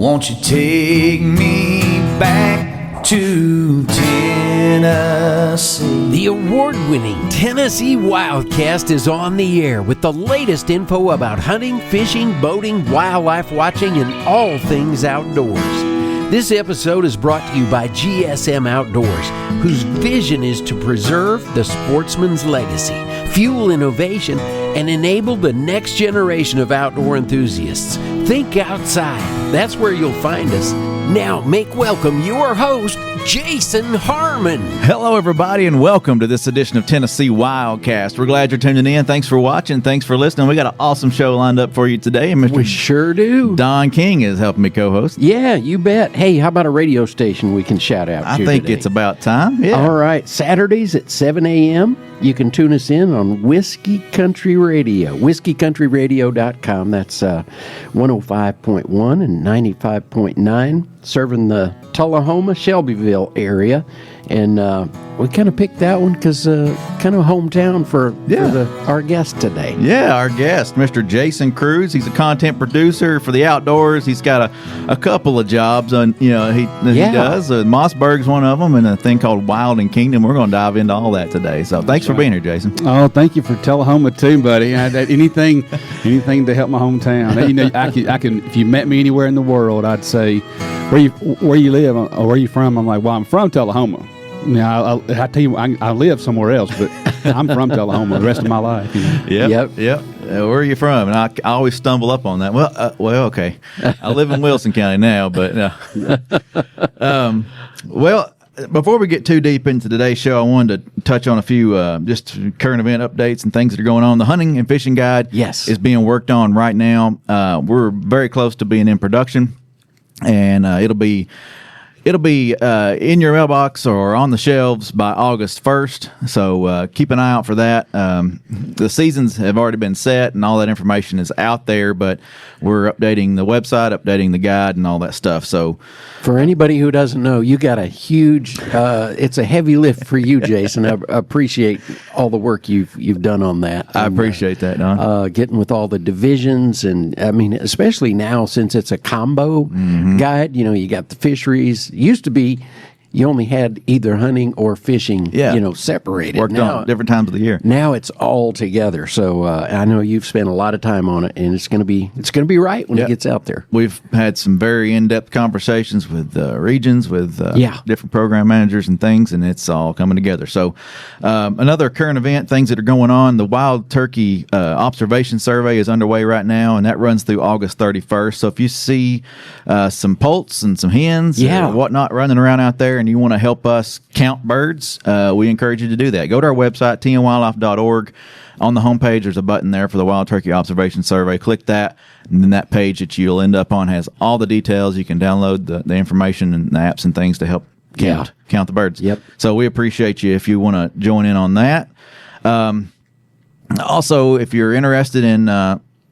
Won't you take me back to Tennessee? The award-winning Tennessee Wildcast is on the air with the latest info about hunting, fishing, boating, wildlife watching, and all things outdoors. This episode is brought to you by GSM Outdoors, whose vision is to preserve the sportsman's legacy, fuel innovation, and enable the next generation of outdoor enthusiasts. Think outside. That's where you'll find us. Now, make welcome your host, Jason Harmon. Hello, everybody, and welcome to this edition of Tennessee Wildcast. We're glad you're tuning in. Thanks for watching. Thanks for listening. We got an awesome show lined up for you today. And We sure do. Don King is helping me co-host. Yeah, you bet. Hey, how about a radio station we can shout out to I think today? it's about time. Yeah. All right, Saturdays at 7 a.m. You can tune us in on Whiskey Country Radio, whiskeycountryradio.com. That's 105.1 and 95.9, serving the Tullahoma, Shelbyville area. And we kind of picked that one because kind of hometown for our guest today. Yeah, our guest, Mr. Jason Cruz. He's a content producer for the outdoors. He's got a couple of jobs on he does. Mossberg's one of them, and a thing called Wild and Kingdom. We're going to dive into all that today. So thanks for being here, Jason. Oh, thank you for Tullahoma too, buddy. Anything to help my hometown. I can. If you met me anywhere in the world, I'd say, where you live or where you from? I'm like, well, I'm from Tullahoma. Now, I tell you, I live somewhere else, but I'm from Tullahoma the rest of my life. Yep. Where are you from? And I always stumble up on that. Well, okay. I live in Wilson County now, but before we get too deep into today's show, I wanted to touch on a few just current event updates and things that are going on. The hunting and fishing guide is being worked on right now. We're very close to being in production, and it'll be in your mailbox or on the shelves by August 1st. So keep an eye out for that. The seasons have already been set and all that information is out there, but we're updating the website, updating the guide and all that stuff. So for anybody who doesn't know, you got a huge, it's a heavy lift for you, Jason. I appreciate all the work you've done on that. I appreciate that, Don. Getting with all the divisions, and I mean, especially now since it's a combo guide, you got the fisheries. Used to be you only had either hunting or fishing, separated. Worked now, on different times of the year. Now it's all together. So I know you've spent a lot of time on it, and it's going to be right when it gets out there. We've had some very in-depth conversations with regions, with different program managers and things, and it's all coming together. So another current event, things that are going on, the Wild Turkey Observation Survey is underway right now, and that runs through August 31st. So if you see some poults and some hens or whatnot running around out there, and you want to help us count birds, we encourage you to do that. Go to our website, tnwildlife.org. On the homepage, there's a button there for the Wild Turkey Observation Survey. Click that, and then that page that you'll end up on has all the details. You can download the information and the apps and things to help count the birds. Yep. So we appreciate you if you want to join in on that. Also, if you're interested in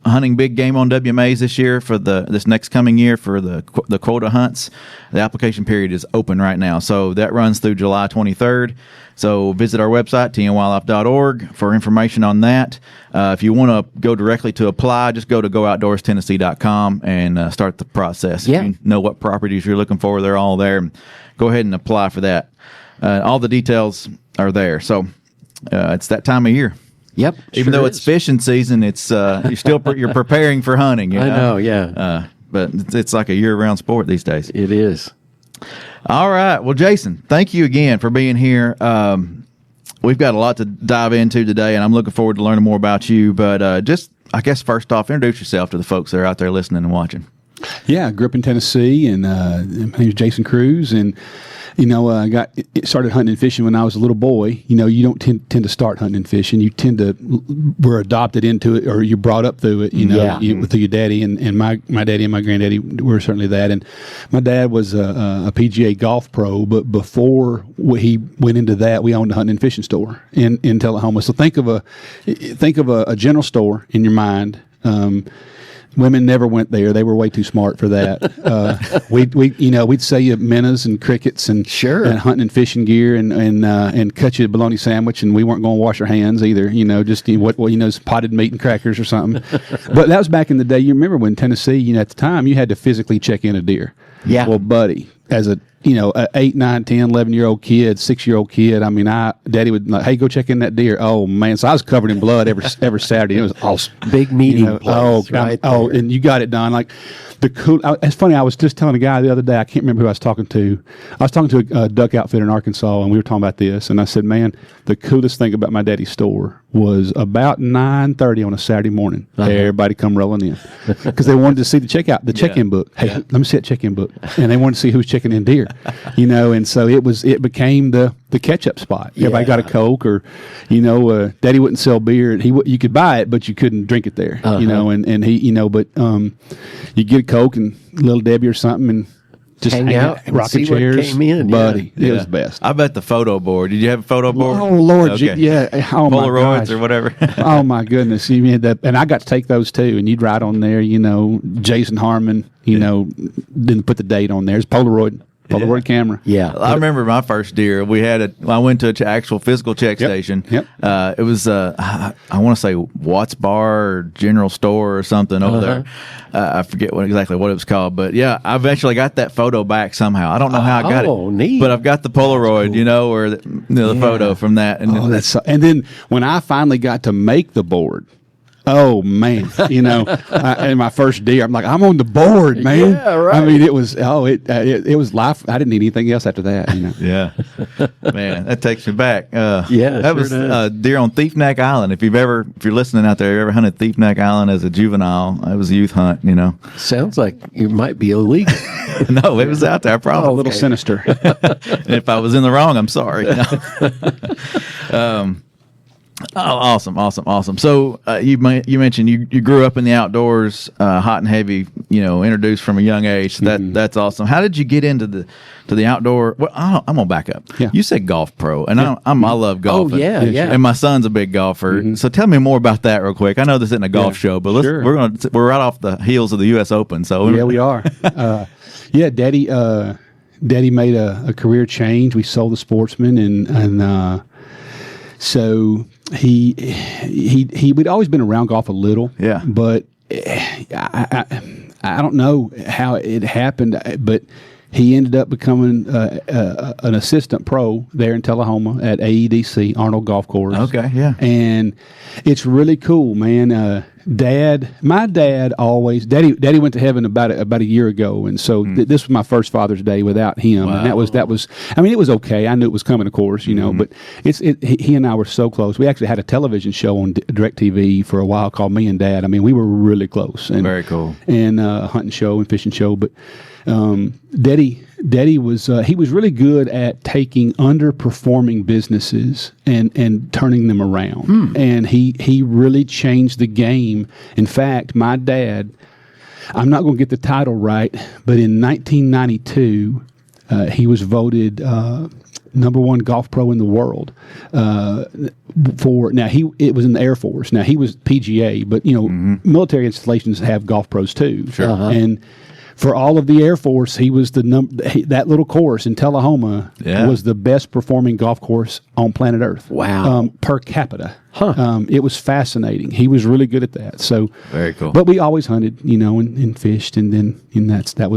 hunting big game on WMAs this year for this next coming year for the quota hunts, the application period is open right now. So that runs through July 23rd. So visit our website, tnwildlife.org, for information on that. If you want to go directly to apply, just go to gooutdoorstennessee.com and start the process. Yeah. If you know what properties you're looking for, they're all there. Go ahead and apply for that. All the details are there. So it's that time of year. Yep. Even though it's fishing season, it's you're preparing for hunting. I know, yeah. But it's like a year-round sport these days. It is. All right. Well, Jason, thank you again for being here. We've got a lot to dive into today, and I'm looking forward to learning more about you. But just, I guess, first off, introduce yourself to the folks that are out there listening and watching. Yeah, I grew up in Tennessee, and my name is Jason Cruz, and I started hunting and fishing when I was a little boy. You don't tend to start hunting and fishing. You were adopted into it, or you're brought up through it, through your daddy. And my daddy and my granddaddy were certainly that. And my dad was a PGA golf pro, but before he went into that, we owned a hunting and fishing store in Tullahoma. So think of a general store in your mind. Women never went there. They were way too smart for that. We'd sell you minnows and crickets and hunting and fishing gear and cut you a bologna sandwich, and we weren't going to wash our hands either. Just potted meat and crackers or something. But that was back in the day. You remember when Tennessee, at the time, you had to physically check in a deer. Yeah. Well, buddy, as a 8, 9, 10, 11-year-old kid, 6-year-old kid. I mean, Daddy would like, hey, go check in that deer. Oh man, so I was covered in blood every Saturday. It was awesome. Big meeting place. And you got it done. Like it's funny. I was just telling a guy the other day. I can't remember who I was talking to. I was talking to a duck outfit in Arkansas, and we were talking about this. And I said, man, the coolest thing about my daddy's store was about 9:30 on a Saturday morning. Everybody come rolling in because they wanted to see the check-in book. Hey, let me see that check-in book, and they wanted to see who's checking in deer. And so it became the catch-up spot. Everybody got a Coke, or Daddy wouldn't sell beer. You could buy it, but you couldn't drink it there. And he but you get a Coke and Little Debbie or something, and just hang out, rocking chairs, came in, buddy. It was the best. I bet the photo board. Did you have a photo board? Oh Lord, okay. Oh Polaroids or whatever. Oh my goodness, you mean that? And I got to take those too. And you'd write on there, Jason Harmon. Didn't put the date on there. It's Polaroid camera. Yeah. I remember my first deer. I went to an actual physical check station. Yep. It was, I want to say Watts Bar or General Store or something over there. I forget exactly what it was called, but yeah, I eventually got that photo back somehow. I don't know how I got it. Oh, neat. But I've got the Polaroid, cool. Or the photo from that. And and then when I finally got to make the board, oh man, in my first deer, I'm like, I'm on the board, man. Yeah, right. I mean, it was life. I didn't need anything else after that. Yeah, man, that takes me back. That was deer on Thief Neck Island. If you're listening out there, you ever hunted Thief Neck Island as a juvenile? It was a youth hunt. Sounds like it might be illegal. No, it was out there. Probably a little sinister. And if I was in the wrong, I'm sorry. Oh, awesome. So you mentioned you grew up in the outdoors, hot and heavy, introduced from a young age. So that's awesome. How did you get into the outdoor? Well, I'm gonna back up. Yeah. You said golf pro, and I love golfing. Oh yeah. And my son's a big golfer. Mm-hmm. So tell me more about that real quick. I know this isn't a golf show, but we're right off the heels of the U.S. Open. So yeah, we are. Daddy made a career change. We sold the Sportsman, and so he'd always been around golf a little. Yeah. But I don't know how it happened, but he ended up becoming an assistant pro there in Tullahoma at AEDC, Arnold Golf Course. Okay, yeah. And it's really cool, man. My dad always, Daddy went to heaven about a year ago, and so this was my first Father's Day without him, wow. And that was. I mean, it was okay. I knew it was coming, of course, but he and I were so close. We actually had a television show on DirecTV for a while called Me and Dad. I mean, we were really close. And, very cool. And a hunting show and fishing show, but Daddy was he was really good at taking underperforming businesses and turning them around. And he really changed the game. In fact, my dad, I'm not going to get the title right, but in 1992 he was voted number one golf pro in the world. It was in the Air Force. Now he was PGA, but military installations have golf pros too. Sure. And for all of the Air Force, he was that little course in Tullahoma was the best performing golf course on planet Earth. Wow. Per capita. Huh. It was fascinating. He was really good at that. So very cool. But we always hunted, and fished, and that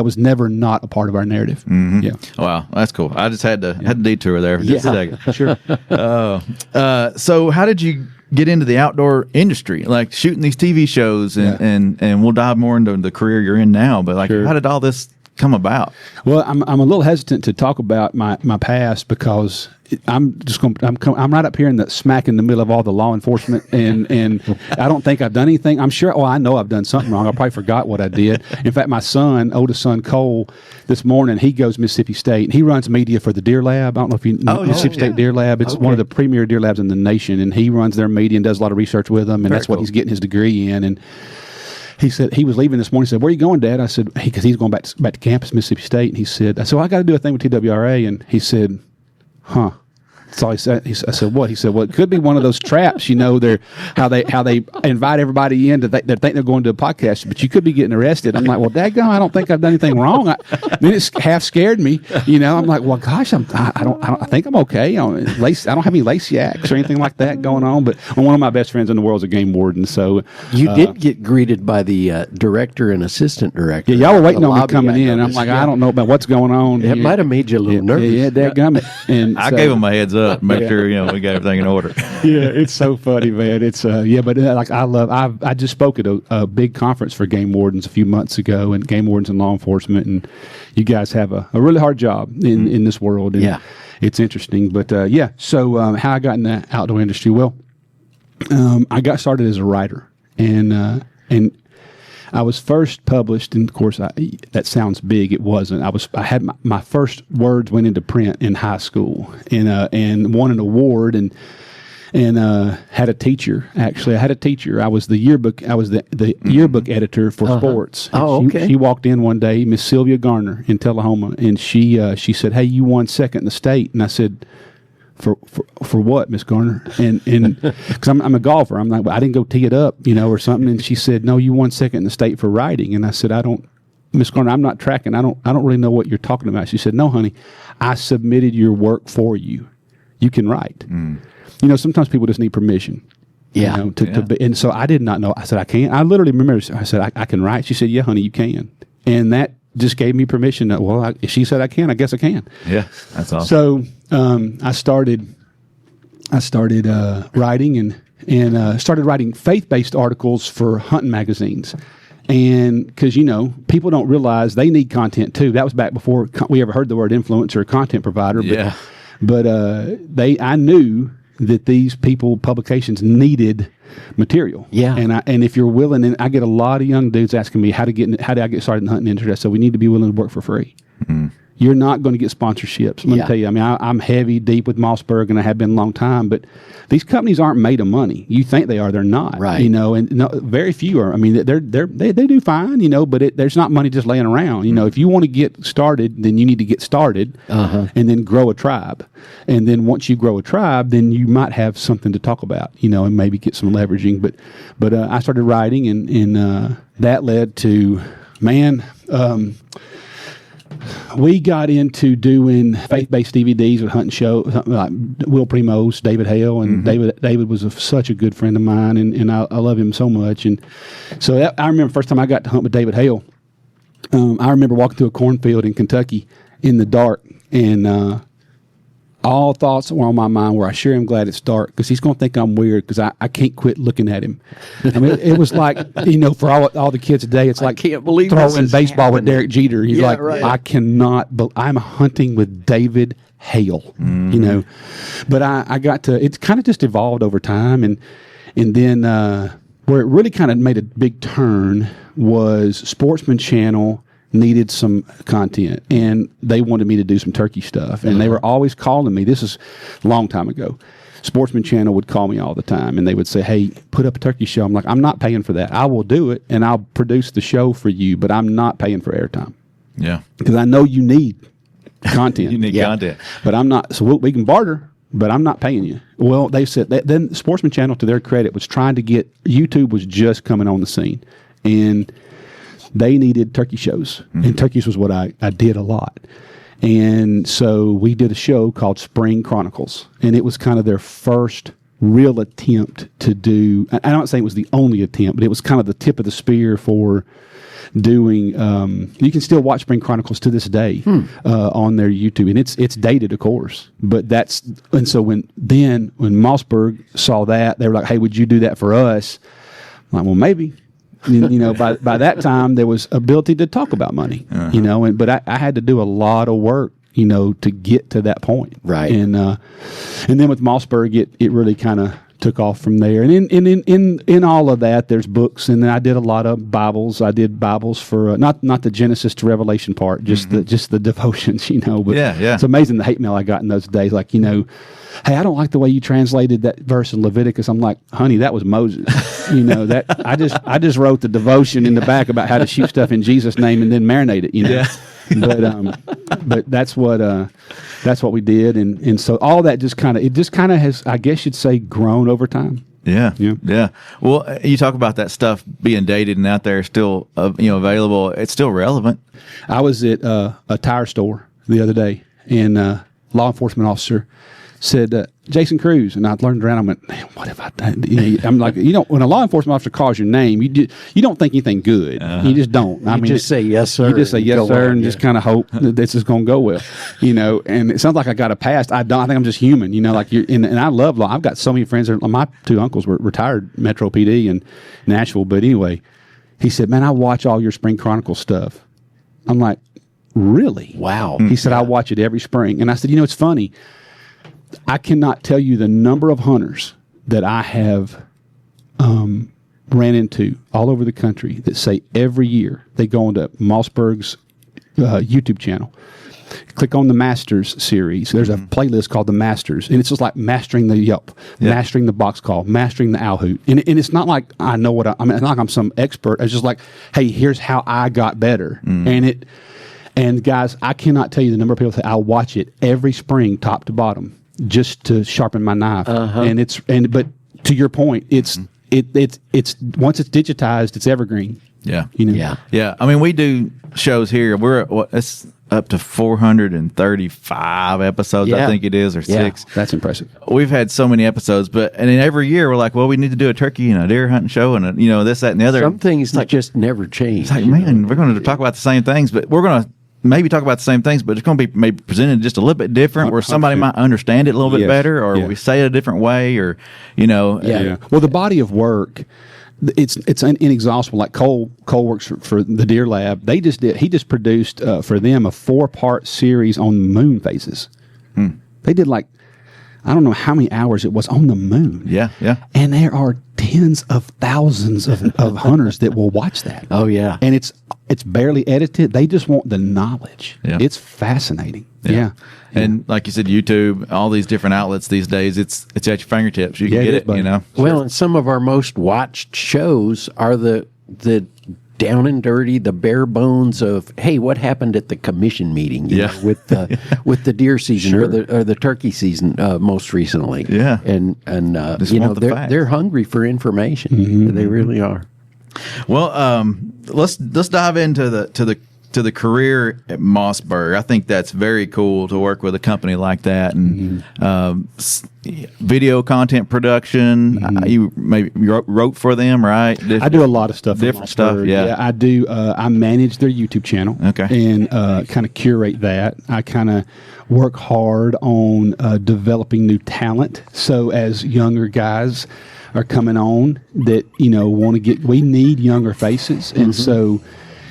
was never not a part of our narrative. Mm-hmm. Yeah. Wow, that's cool. I just had to detour there for just a second. Sure. So how did you get into the outdoor industry, like shooting these TV shows, and we'll dive more into the career you're in now, but how did all this come about? Well, I'm a little hesitant to talk about my past because I'm right up here in the middle of all the law enforcement, and I don't think I've done anything. I'm sure. Well, I know I've done something wrong. I probably forgot what I did. In fact, my oldest son Cole, this morning he goes to Mississippi State and he runs media for the Deer Lab. I don't know if you know Mississippi State Deer Lab. It's one of the premier deer labs in the nation, and he runs their media and does a lot of research with them, and that's what he's getting his degree in. And he said he was leaving this morning. He said, "Where are you going, Dad?" I said, "Because he's going back to campus, Mississippi State." And he said, "I got to do a thing with TWRA." And he said, "Huh." So I said, what? He said, well, it could be one of those traps, they're how they invite everybody in they think they're going to a podcast, but you could be getting arrested. I'm like, well, daggone, I don't think I've done anything wrong. Then it's half scared me, I'm like, well, gosh, I think I'm okay. I don't have any lace yaks or anything like that going on. But one of my best friends in the world is a game warden. So you did get greeted by the director and assistant director. Yeah, y'all were waiting on me coming in. I'm like, I don't know about what's going on. It might have made you a little nervous. Yeah, dadgummit. And I gave him a heads up, make sure we got everything in order. Yeah, it's so funny, man. It's but like I just spoke at a big conference for game wardens a few months ago, and game wardens and law enforcement, and you guys have a really hard job in this world. And it's interesting. But so how I got in the outdoor industry? Well, I got started as a writer, and I was first published, and of course, that sounds big. It wasn't. I had my first words went into print in high school, and won an award, and had a teacher. Actually, I had a teacher. I was the yearbook. I was the yearbook editor for sports. Oh, okay. She walked in one day, Miss Sylvia Garner in Tullahoma, and she said, "Hey, you won second in the state." And I said, For what, Miss Garner? And because I'm a golfer, I'm like, well, I didn't go tee it up, or something. And she said, no, you won second in the state for writing. And I said, Miss Garner, I'm not tracking. I don't really know what you're talking about. She said, no, honey, I submitted your work for you. You can write. Sometimes people just need permission. Yeah. And so I did not know. I said, I can't. I literally remember. I said, I can write. She said, yeah, honey, you can. And that just gave me permission. If she said I can, I guess I can. Yeah, that's awesome. So I started writing and started writing faith-based articles for hunting magazines. And because, people don't realize they need content too. That was back before we ever heard the word influencer or content provider. But I knew that these publications needed material. Yeah. And if you're willing, and I get a lot of young dudes asking me, how do I get started in the hunting industry? So we need to be willing to work for free. Mm-hmm. You're not going to get sponsorships. Let me tell you. I mean, I'm heavy deep with Mossberg, and I have been a long time. But these companies aren't made of money. You think they are? They're not. Right. And very few are. I mean, they do fine. But there's not money just laying around. If you want to get started, then you need to get started, and then grow a tribe. And then once you grow a tribe, then you might have something to talk about. And maybe get some leveraging. But I started writing, and that led to we got into doing faith-based DVDs with hunting shows, like Will Primos, David Hale, and David was such a good friend of mine, and I love him so much. And so I remember the first time I got to hunt with David Hale. I remember walking through a cornfield in Kentucky in the dark, and all thoughts were on my mind where I sure am glad it's dark, because he's going to think I'm weird because I can't quit looking at him. I mean, it was like, for all the kids today, it's like can't believe throwing baseball with Derek Jeter. He's like, right. I cannot, but I'm hunting with David Hale, But I got to, it kind of just evolved over time. And then where it really kind of made a big turn was Sportsman Channel needed some content, and they wanted me to do some turkey stuff, and they were always calling me. This is a long time ago. Sportsman Channel would call me all the time, and they would say, hey, put up a turkey show. I'm like, I'm not paying for that. I will do it, and I'll produce the show for you, but I'm not paying for airtime. Yeah. Because I know you need content. You need content. But I'm not, so we can barter, but I'm not paying you. Well, they said that. Then Sportsman Channel, to their credit, was trying to get, YouTube was just coming on the scene, and they needed turkey shows, and turkeys was what I did a lot. And so we did a show called Spring Chronicles, and it was kind of their first real attempt to do, I'm not saying it was the only attempt, but it was kind of the tip of the spear for doing, you can still watch Spring Chronicles to this day on their YouTube, and it's dated, of course, but and so when Mossberg saw that, they were like, hey, would you do that for us? I'm like, well, maybe. By that time there was ability to talk about money, but I had to do a lot of work, to get to that point. Right. And then with Mossberg, it really kind of took off from there. And in all of that, there's books, and then I did a lot of Bibles. I did Bibles for not the Genesis to Revelation part, just the devotions, But it's amazing the hate mail I got in those days. Like, hey, I don't like the way you translated that verse in Leviticus. I'm like, honey, that was Moses. That I just wrote the devotion in the back about how to shoot stuff in Jesus' name and then marinate it. But but that's what we did, and so all that just kind of has, I guess you'd say, grown over time. Yeah. Well, you talk about that stuff being dated and out there still, available. It's still relevant. I was at a tire store the other day, and a law enforcement officer said, Jason Cruz, and I learned around. I went, man, what have I done? I'm like, when a law enforcement officer calls your name, you don't think anything good. You just don't. You just say yes, sir. You just say yes, sir, and just kind of hope that this is going to go well. And it sounds like I got a past. I don't. I think I'm just human. Like and I love law. I've got so many friends. My two uncles were retired Metro PD in Nashville. But anyway, he said, man, I watch all your Spring Chronicle stuff. I'm like, really? Wow. He said, I watch it every spring. And I said, it's funny. I cannot tell you the number of hunters that I have ran into all over the country that say every year they go into Mossberg's YouTube channel, click on the Masters series. There's a playlist called the Masters, and it's just like mastering the yelp, mastering the box call, mastering the owl hoot. And it's not like I know it's not like I'm some expert. It's just like, hey, here's how I got better. And guys, I cannot tell you the number of people that I watch it every spring, top to bottom, just to sharpen my knife. But to your point, it's once it's digitized, it's evergreen. Yeah. Yeah. I mean, we do shows here. We're it's up to 435 episodes, I think it is, or 6. That's impressive. We've had so many episodes, and then every year we're like, well, we need to do a turkey and a deer hunting show, and this, that, and the other. Some things just never change. It's like, man, we're going to talk about the same things, but we're going to maybe talk about the same things, but it's going to be maybe presented just a little bit different, where somebody might understand it a little bit better, or we say it a different way, or Well, the body of work, it's inexhaustible. Like Cole works for the Deer Lab. He just produced for them a 4-part series on moon phases. They did like, I don't know how many hours it was on the moon. Yeah. And there are tens of thousands of hunters that will watch that. Oh yeah. And it's barely edited. They just want the knowledge. Yeah. It's fascinating. Yeah. And like you said, YouTube, all these different outlets these days, it's at your fingertips. You can get it, Well, and some of our most watched shows are the down and dirty, the bare bones of, hey, what happened at the commission meeting? With the deer season or the turkey season most recently. Yeah, and they're hungry for information. Mm-hmm. They really are. Well, let's dive into the career at Mossberg. I think that's very cool to work with a company like that, and video content production. You maybe wrote for them, right? I do a lot of stuff. Different stuff. Yeah, I do. I manage their YouTube channel. Okay, and kind of curate that. I kind of work hard on developing new talent. So as younger guys are coming on that we need younger faces, and so.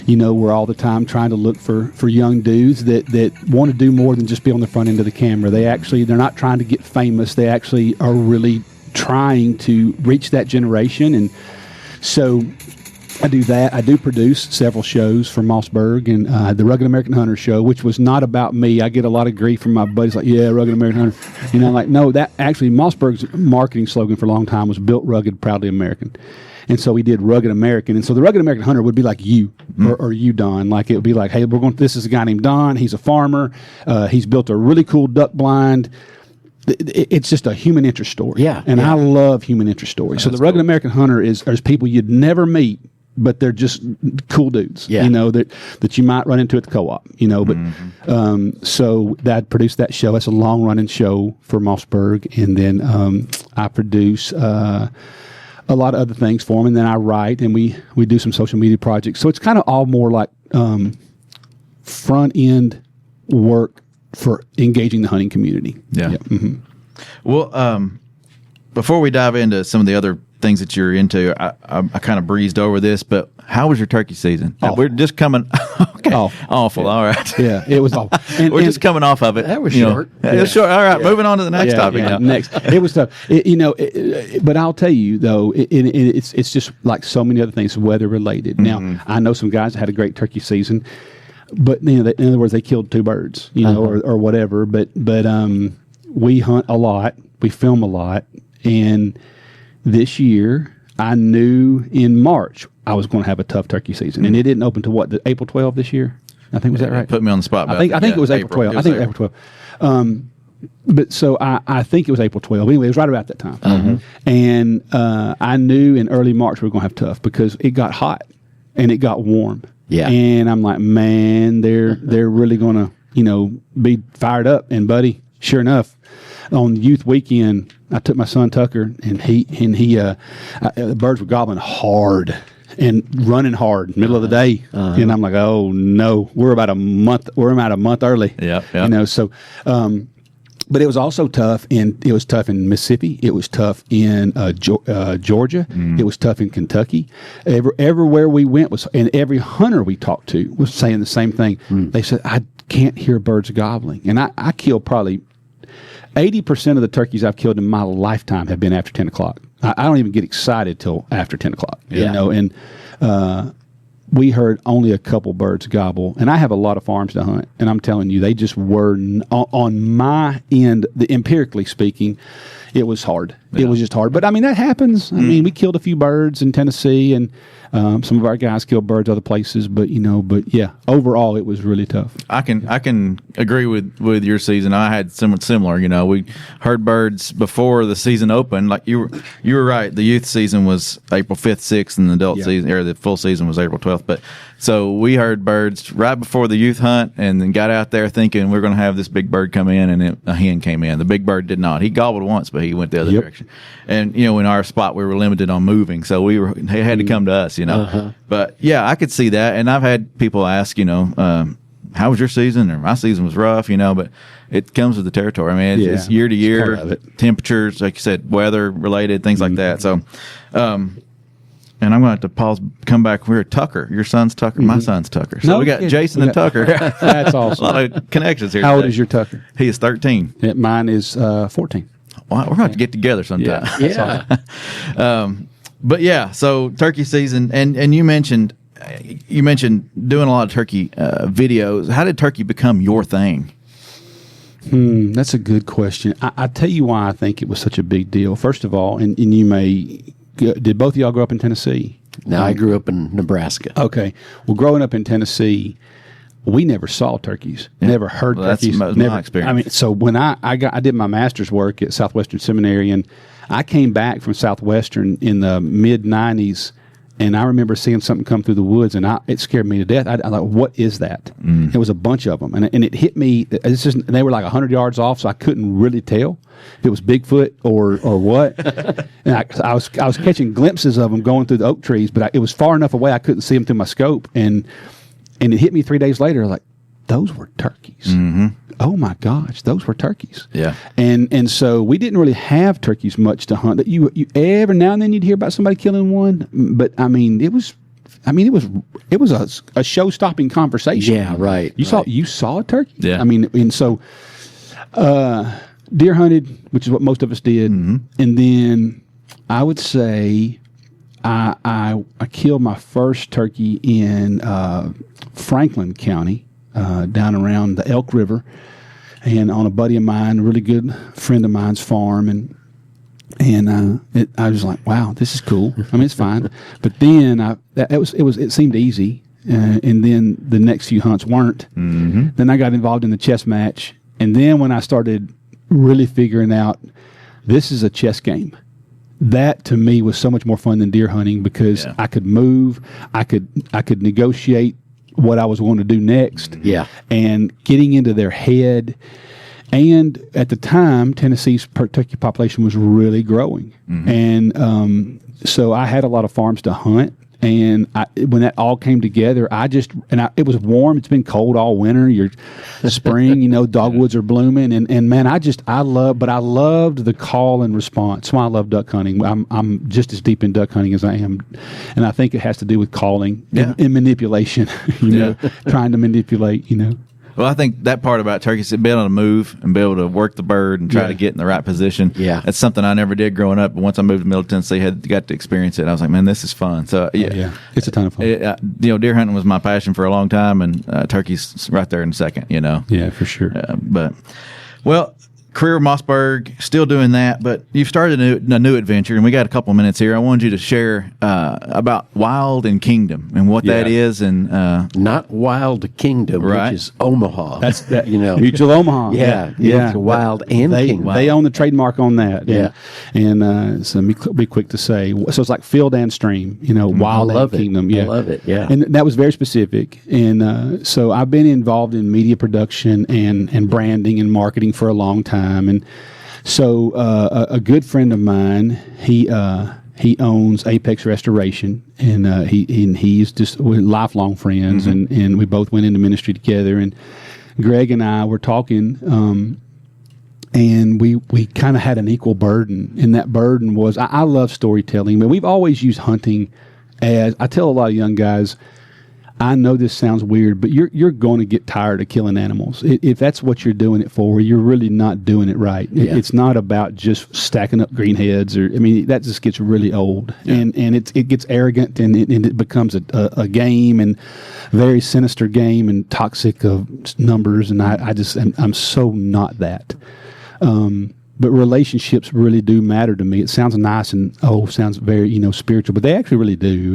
We're all the time trying to look for young dudes that want to do more than just be on the front end of the camera. They're not trying to get famous. They actually are really trying to reach that generation. And so I do that. I do produce several shows for Mossberg, and the Rugged American Hunter show, which was not about me. I get a lot of grief from my buddies like, yeah, Rugged American Hunter. No, that actually Mossberg's marketing slogan for a long time was built rugged, proudly American. And so we did Rugged American. And so the Rugged American Hunter would be like you or you, Don. Like it would be like, hey, this is a guy named Don. He's a farmer. He's built a really cool duck blind. It's just a human interest story. Yeah. And I love human interest stories. So the Rugged American Hunter is people you'd never meet, but they're just cool dudes, that you might run into at the co-op, But so that produced that show. That's a long-running show for Mossberg. And then I produce a lot of other things for them, and then I write, and we do some social media projects. So it's kind of all more like front end work for engaging the hunting community. Yeah. Mm-hmm. Well, before we dive into some of the other things that you're into, I kind of breezed over this, but how was your turkey season? We're just coming. Awful. All right. Yeah, it was awful. We're just coming off of it. That was short. It was short. All right, moving on to the next topic. Now. Next, it was tough. But I'll tell you though, it's just like so many other things, weather related. Now I know some guys that had a great turkey season, but in other words, they killed 2 birds, or whatever. But we hunt a lot, we film a lot, and this year I knew in March I was going to have a tough turkey season, and it didn't open to April 12 this year. I think was that right? Put me on the spot. I think it was April 12th. I think April 12th. But so I think it was April 12th. Anyway, it was right about that time. And I knew in early March we were going to have tough because it got hot and it got warm. Yeah. And I'm like, man, they're really going to, be fired up. And buddy, sure enough, on youth weekend, I took my son Tucker, and the birds were gobbling hard and running hard middle of the day. And I'm like, oh no, we're about a month early. Yeah. So, but it was also tough it was tough in Mississippi. It was tough in Georgia. It was tough in Kentucky. Everywhere we went and every hunter we talked to was saying the same thing. They said, I can't hear birds gobbling. And I killed probably 80% of the turkeys I've killed in my lifetime have been after 10 o'clock. I don't even get excited till after 10 o'clock. And we heard only a couple birds gobble. And I have a lot of farms to hunt. And I'm telling you, they just were, on my end, empirically speaking, it was hard. It was just hard. But, I mean, that happens. I mean, we killed a few birds in Tennessee, and some of our guys killed birds other places. But, yeah, overall, it was really tough. I can agree with your season. I had somewhat similar. We heard birds before the season opened. Like you were right. The youth season was April 5th, 6th, and the adult season, or the full season was April 12th. But so we heard birds right before the youth hunt, and then got out there thinking we're going to have this big bird come in, and a hen came in. The big bird did not. He gobbled once, but he went the other direction. And in our spot we were limited on moving, so they had to come to us. But yeah, I could see that, and I've had people ask, how was your season? Or my season was rough, but it comes with the territory. I mean, it's year to year, temperatures, like you said, weather related, things like that. So, and I'm going to have to come back. We're Tucker. Your son's Tucker. My son's Tucker. So we got Jason and Tucker. That's awesome. A lot of connections here. How old is your Tucker? He is 13. Mine is 14. Well, we're going to get together sometime. Yeah. But yeah, so turkey season, and you mentioned doing a lot of turkey videos. How did turkey become your thing? That's a good question. I tell you why I think it was such a big deal. First of all, and you did both of y'all grow up in Tennessee? No, I grew up in Nebraska. Okay. Well, growing up in Tennessee, we never saw turkeys, never heard turkeys. That's my experience. I mean, so when I did my master's work at Southwestern Seminary, and I came back from Southwestern in the mid-'90s, and I remember seeing something come through the woods, and it scared me to death. I like, what is that? It was a bunch of them, and it hit me. They were like 100 yards off, so I couldn't really tell if it was Bigfoot or what. And I was catching glimpses of them going through the oak trees, but it was far enough away I couldn't see them through my scope. And it hit me 3 days later, like, those were turkeys. Oh my gosh, those were turkeys. Yeah. And so we didn't really have turkeys much to hunt. You every now and then you'd hear about somebody killing one, but I mean it was a show-stopping conversation. Yeah, right. You saw a turkey. Yeah. I mean, and so deer hunted, which is what most of us did, and then I would say I killed my first turkey in Franklin County. Down around the Elk River, and on a buddy of mine, a really good friend of mine's farm, and I was like, wow, this is cool. I mean, it's fine. But then it seemed easy, and then the next few hunts weren't. Then I got involved in the chess match, and then when I started really figuring out this is a chess game, that to me was so much more fun than deer hunting because I could move, I could negotiate what I was going to do next. Yeah. And getting into their head. And at the time, Tennessee's turkey population was really growing. And so I had a lot of farms to hunt. And when that all came together, it was warm. It's been cold all winter. Spring, dogwoods are blooming. And man, I loved the call and response. So I love duck hunting. I'm just as deep in duck hunting as I am. And I think it has to do with calling and manipulation, trying to manipulate, Well, I think that part about turkeys is being able to move and be able to work the bird and try to get in the right position. Yeah. That's something I never did growing up. But once I moved to Middle Tennessee, got to experience it. I was like, man, this is fun. So, it's a ton of fun. Deer hunting was my passion for a long time, and turkeys right there in a second, Yeah, for sure. But, well, career Mossberg, still doing that, but you've started a new adventure, and we got a couple of minutes here. I wanted you to share about Wild and Kingdom and what that is, and not Wild Kingdom, right. which is Omaha. That's that, Mutual Omaha. Yeah. Wild and Kingdom. They own the trademark on that. Yeah, and so let me be quick to say. So it's like field and stream. Wild and Kingdom. Yeah, I love it. Yeah, and that was very specific. And so I've been involved in media production and branding and marketing for a long time. And so a good friend of mine, he owns Apex Restoration, and he's just, we're lifelong friends, and we both went into ministry together. And Greg and I were talking, and we kind of had an equal burden, and that burden was I love storytelling, but we've always used hunting as, I tell a lot of young guys, I know this sounds weird, but you're going to get tired of killing animals. If that's what you're doing it for, you're really not doing it right. Yeah. It's not about just stacking up green heads, that just gets really old, and it gets arrogant, and it becomes a game, and very sinister game, and toxic of numbers. And I'm so not that. But relationships really do matter to me. It sounds nice and sounds very spiritual, but they actually really do.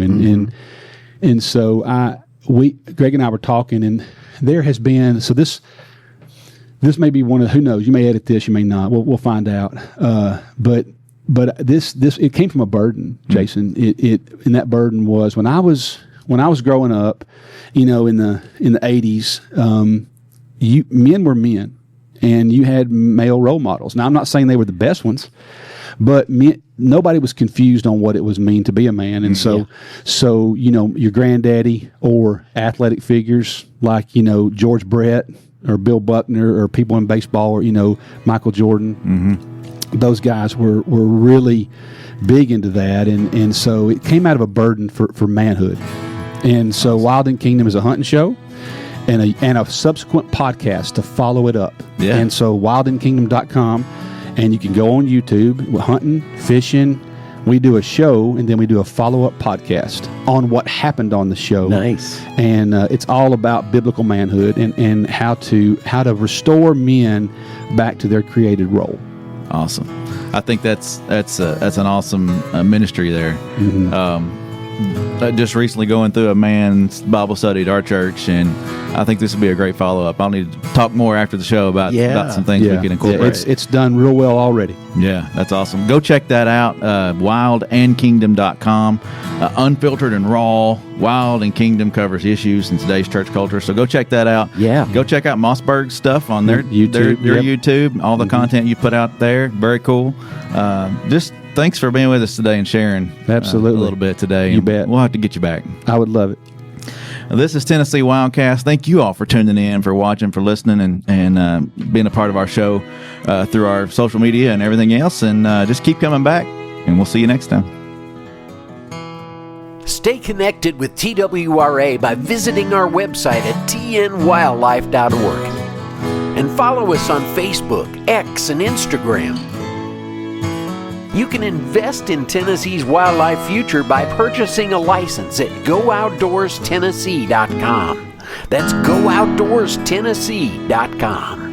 And so Greg and I were talking, and there has been, so this may be one of, who knows, you may edit this, you may not, we'll find out. But this it came from a burden, Jason. And that burden was when I was growing up, in the 80s, men were men, and you had male role models. Now, I'm not saying they were the best ones, but nobody was confused on what it was mean to be a man. And so your granddaddy or athletic figures like, George Brett or Bill Buckner or people in baseball or, Michael Jordan, those guys were really big into that. And so it came out of a burden for manhood. And so Wild and Kingdom is a hunting show and a subsequent podcast to follow it up. Yeah. And so wildandkingdom.com. And you can go on YouTube, hunting, fishing. We do a show, and then we do a follow-up podcast on what happened on the show. Nice. And it's all about biblical manhood and how to restore men back to their created role. Awesome. I think that's an awesome ministry there. Just recently going through a man's Bible study at our church, and I think this would be a great follow-up. I'll need to talk more after the show about some things we can incorporate. It's done real well already. Yeah, that's awesome. Go check that out, wildandkingdom.com. Unfiltered and raw, Wild and Kingdom covers issues in today's church culture. So go check that out. Yeah. Go check out Mossberg's stuff on their YouTube. Their YouTube, all the content you put out there. Very cool. Just thanks for being with us today and sharing Absolutely a little bit today. You bet. We'll have to get you back. I would love it. This is Tennessee Wildcast. Thank you all for tuning in, for watching, for listening, and being a part of our show through our social media and everything else. And just keep coming back, and we'll see you next time. Stay connected with TWRA by visiting our website at tnwildlife.org. And follow us on Facebook, X, and Instagram. You can invest in Tennessee's wildlife future by purchasing a license at GoOutdoorsTennessee.com. That's GoOutdoorsTennessee.com.